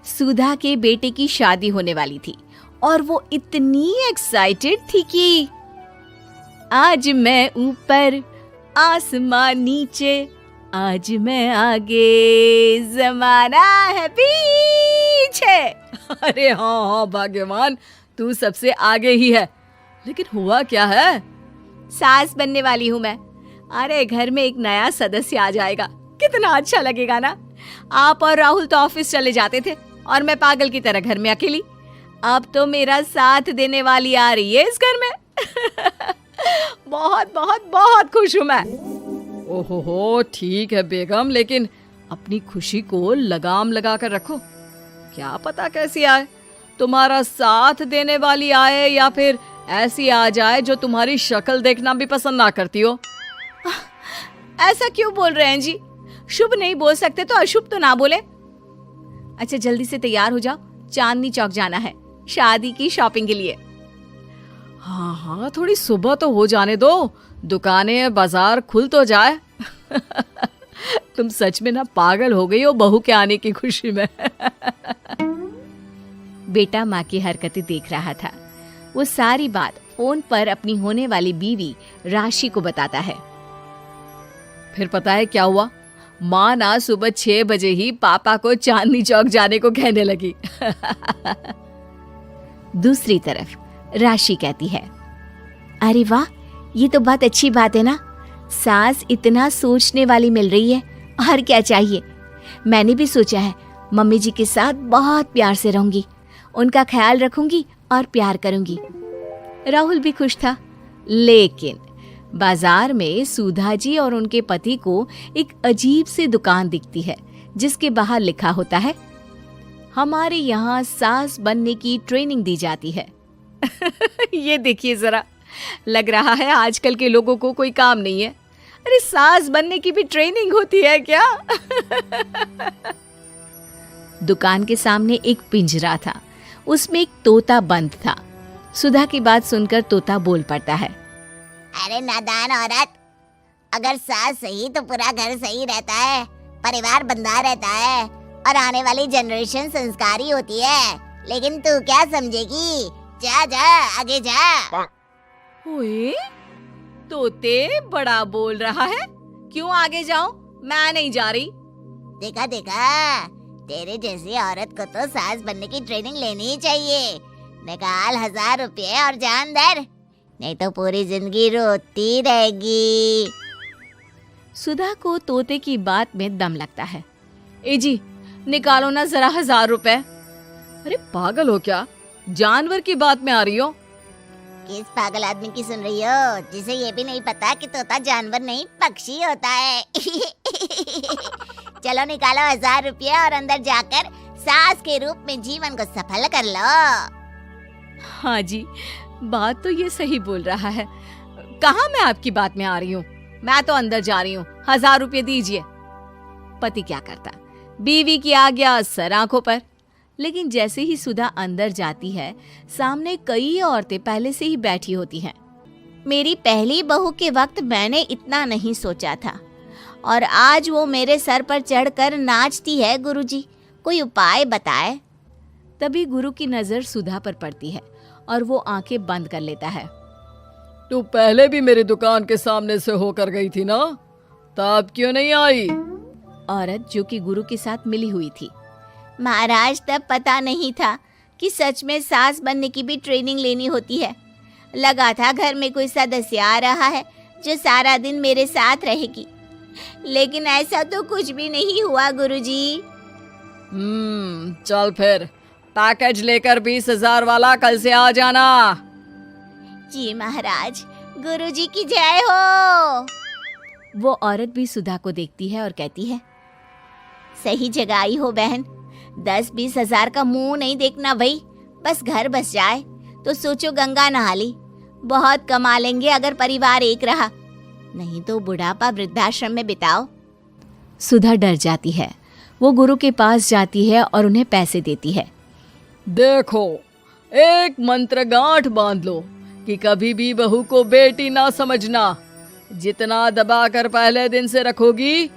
सुधा के बेटे की शादी होने वाली थी और वो इतनी एक्साइटेड थी कि आज मैं ऊपर आसमां नीचे, आज मैं आगे जमाना है पीछे। अरे हाँ भाग्यवान, तू सबसे आगे ही है। लेकिन हुआ क्या है? सास बनने वाली हूँ मैं। अरे घर में एक नया सदस्य आ जाएगा, कितना अच्छा लगेगा ना। आप और राहुल तो ऑफिस चले जाते थे और मैं पागल की तरह घर में अकेली। अब तो मेरा साथ देने वाली आ रही है इस घर में। बहुत बहुत बहुत खुश हूँ मैं। ओहो ठीक है बेगम, लेकिन अपनी खुशी को लगाम लगा कर रखो। क्या पता कैसी आए, तुम्हारा साथ देने वाली आए या फिर ऐसी आ जाए जो तुम्हारी शक्ल देखना भी पसंद ना करती हो। ऐसा क्यों बोल रहे हैं जी? शुभ नहीं बोल सकते तो अशुभ तो ना बोले। अच्छा जल्दी से तैयार हो जाओ, चांदनी चौक जाना है शादी की शॉपिंग के लिए। हाँ हाँ, थोड़ी सुबह तो हो जाने दो, दुकानें बाजार खुल तो जाए। तुम सच में ना पागल हो गई हो बहू के आने की खुशी में। बेटा माँ की हरकतें देख रहा था। वो सारी बात फोन पर अपनी होने वाली बीवी राशि को बताता है। फिर पता है क्या हुआ? माँ ना सुबह 6 बजे ही पापा को चांदनी चौक जाने को कहने लगी। दूसरी तरफ राशि कहती है, अरे वाह, ये तो बहुत अच्छी बात है ना। सास इतना सोचने वाली मिल रही है, और क्या चाहिए। मैंने भी सोचा है मम्मी जी के साथ बहुत प्यार से रहूंगी, उनका ख्याल रखूंगी और प्यार करूंगी। राहुल भी खुश था। लेकिन बाजार में सुधा जी और उनके पति को एक अजीब सी दुकान दिखती है जिसके बाहर लिखा होता है, हमारे यहाँ सास बनने की ट्रेनिंग दी जाती है। ये देखिए जरा, लग रहा है आजकल के लोगों को कोई काम नहीं है। अरे सास बनने की भी ट्रेनिंग होती है क्या? दुकान के सामने एक पिंजरा था, उसमें एक तोता बंद था। सुधा की बात सुनकर तोता बोल पड़ता है, अरे नादान औरत, अगर सास सही तो पूरा घर सही रहता है, परिवार बंधा रहता है और आने वाली जनरेशन संस्कारी होती है। लेकिन तू क्या समझेगी? जा जा आगे जा। ओए, तोते बड़ा बोल रहा है, क्यों आगे जाऊं? मैं नहीं जा रही। देखा देखा, तेरे जैसी औरत को तो सास बनने की ट्रेनिंग लेनी ही चाहिए। निकाल 1000 रुपये और जान दर, नहीं तो पूरी जिंदगी रोती रहेगी। सुधा को तोते की बात में दम लगता है। ए जी, निकालो ना जरा 1000 रुपए। अरे पागल हो क्या? जानवर की बात में आ रही हो? किस पागल आदमी की सुन रही हो, जिसे ये भी नहीं पता कि तोता जानवर नहीं पक्षी होता है। चलो निकालो 1000 रुपये और अंदर जाकर सास के रूप में जीवन को सफल कर लो। हाँ जी, बात तो ये सही बोल रहा है। कहाँ मैं आपकी बात में आ रही हूँ? मैं तो अंदर जा रही हूँ, 1000 रुपये दीजिए। पति क्या करता, बीवी की आज्ञा सर आंखों पर। लेकिन जैसे ही सुधा अंदर जाती है, सामने कई औरतें पहले से ही बैठी होती हैं। मेरी पहली बहू के वक्त मैंने इतना नहीं सोचा था, और आज वो मेरे सर पर चढ़कर नाचती है। गुरुजी, कोई उपाय बताए। तभी गुरु की नजर सुधा पर पड़ती है और वो आंखें बंद कर लेता है। तू पहले भी मेरी दुकान के सामने से होकर गई थी ना, तब क्यों नहीं आई? औरत जो कि गुरु के साथ मिली हुई थी। महाराज, तब पता नहीं था कि सच में सास बनने की भी ट्रेनिंग लेनी होती है। लगा था घर में कोई सदस्य आ रहा है जो सारा दिन मेरे साथ रहेगी, लेकिन ऐसा तो कुछ भी नहीं हुआ गुरुजी। चल फिर पैकेज लेकर 20,000 वाला कल से आ जाना। जी महाराज, गुरुजी की जय हो। वो औरत भी सुधा को देखती है और कहती है, सही जगह आई हो बहन। 10-20 हजार का मुंह नहीं देखना भाई, बस घर बस जाए तो सोचो गंगा नहा ली। बहुत कमा लेंगे अगर परिवार एक रहा, नहीं तो बुढ़ापा वृद्धाश्रम में बिताओ। सुधा डर जाती है। वो गुरु के पास जाती है और उन्हें पैसे देती है। देखो, एक मंत्र गांठ बांध लो कि कभी भी बहू को बेटी ना समझना। जितना दबाकर पहले दिन से रखोगी,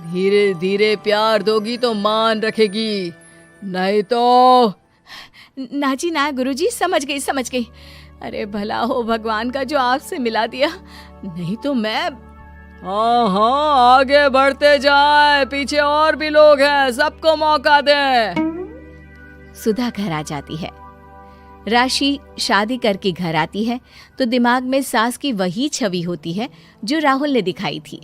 धीरे धीरे प्यार दोगी तो मान रखेगी। नहीं तो। ना जी ना गुरुजी, समझ गई। अरे भला हो भगवान का जो आपसे मिला दिया, नहीं तो मैं। हाँ हाँ, आगे बढ़ते जाए, पीछे और भी लोग हैं, सबको मौका दे। सुधा घर आ जाती है। राशि शादी करके घर आती है तो दिमाग में सास की वही छवि होती है जो राहुल ने दिखाई थी।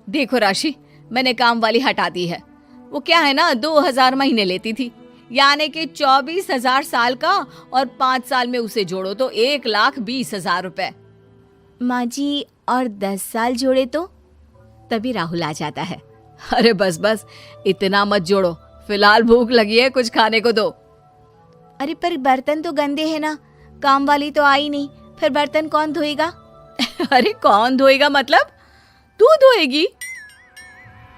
देखो राशि, मैंने काम वाली हटा दी है। वो क्या है ना, 2000 महीने लेती थी, यानी कि 24,000 साल का, और 5 साल में उसे जोड़ो तो 1,20,000 रुपए। माँ जी, और 10 साल जोड़े तो? तभी राहुल आ जाता है। अरे बस बस, इतना मत जोड़ो, फिलहाल भूख लगी है, कुछ खाने को दो। अरे पर बर्तन तो गंदे हैं ना, काम वाली तो आई नहीं, फिर बर्तन कौन धोएगा? अरे कौन धोएगा मतलब? तू धोएगी?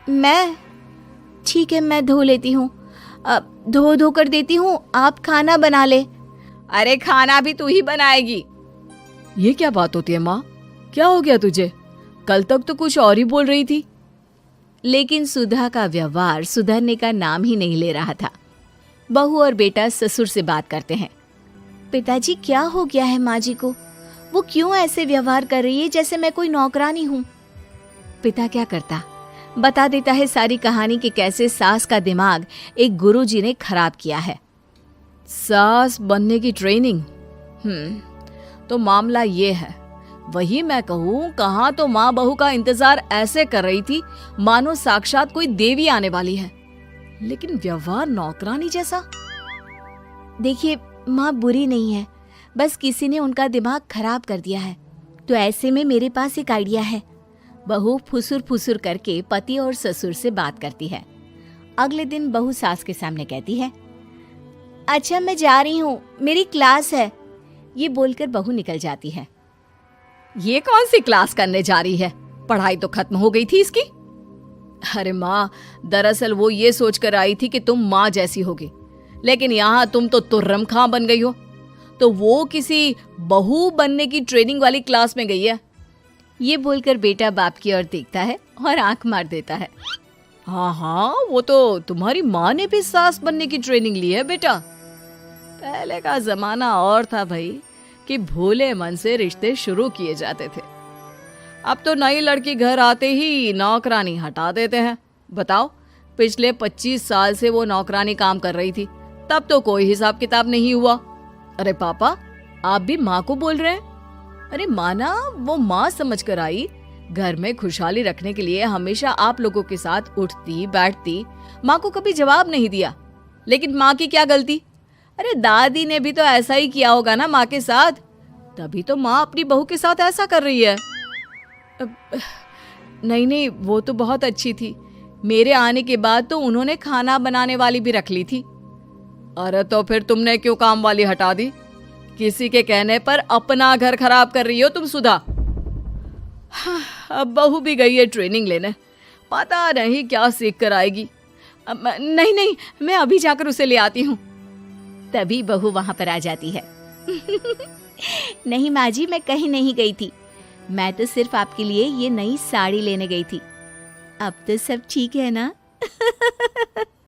मैं? ठीक है, मैं धो लेती हूँ। अब धो कर देती हूँ, आप खाना बना ले। अरे खाना भी तू ही बनाएगी? ये क्या बात होती है माँ? क्या हो गया तुझे? कल तक तो कुछ और ही बोल रही थी। लेकिन सुधा का व्यवहार सुधरने का नाम ही नहीं ले रहा था। बहू और बेटा ससुर से बात करते हैं। पिताजी, क्या हो गया है माँ जी को? वो क्यों ऐसे व्यवहार कर रही है जैसे मैं कोई नौकरानी हूँ? पिता क्या करता, बता देता है सारी कहानी कि कैसे सास का दिमाग एक गुरुजी ने खराब किया है। सास बनने की ट्रेनिंग? तो मामला ये है, वही मैं कहूँ, कहाँ तो माँ बहू का इंतजार ऐसे कर रही थी मानो साक्षात कोई देवी आने वाली है, लेकिन व्यवहार नौकरानी जैसा। देखिए, माँ बुरी नहीं है, बस किसी ने उनका दिमाग खराब कर दिया है। तो ऐसे में मेरे पास एक आइडिया है। बहू फुसुर फुसुर करके पति और ससुर से बात करती है। अगले दिन बहू सास के सामने कहती है, अच्छा मैं जा रही हूँ, मेरी क्लास है। ये बोलकर बहू निकल जाती है। ये कौन सी क्लास करने जा रही है? पढ़ाई तो खत्म हो गई थी इसकी। अरे माँ, दरअसल वो ये सोचकर आई थी कि तुम माँ जैसी होगी, लेकिन यहाँ तुम तो तुर्रम खां बन गई हो। तो वो किसी बहू बनने की ट्रेनिंग वाली क्लास में गई है। ये बोलकर बेटा बाप की ओर देखता है और आंख मार देता है। हाँ हाँ, वो तो तुम्हारी माँ ने भी सास बनने की ट्रेनिंग ली है बेटा। पहले का जमाना और था भाई, कि भोले मन से रिश्ते शुरू किए जाते थे। अब तो नई लड़की घर आते ही नौकरानी हटा देते हैं। बताओ, पिछले 25 साल से वो नौकरानी काम कर रही थी, तब तो कोई हिसाब किताब नहीं हुआ। अरे पापा, आप भी माँ को बोल रहे हैं? अरे माना, वो माँ समझ कर आई, घर में खुशहाली रखने के लिए हमेशा आप लोगों के साथ उठती बैठती, माँ को कभी जवाब नहीं दिया। लेकिन माँ की क्या गलती? अरे दादी ने भी तो ऐसा ही किया होगा ना माँ के साथ, तभी तो माँ अपनी बहू के साथ ऐसा कर रही है। नहीं, वो तो बहुत अच्छी थी। मेरे आने के बाद तो उन्होंने खाना बनाने वाली भी रख ली थी। अरे तो फिर तुमने क्यों काम वाली हटा दी? किसी के कहने पर अपना घर खराब कर रही हो तुम सुधा। अब बहू भी गई है ट्रेनिंग लेने, पता नहीं क्या सीख कर आएगी। नहीं, मैं अभी जाकर उसे ले आती हूँ। तभी बहू वहां पर आ जाती है। नहीं माँ जी, मैं कहीं नहीं गई थी, मैं तो सिर्फ आपके लिए ये नई साड़ी लेने गई थी। अब तो सब ठीक है ना?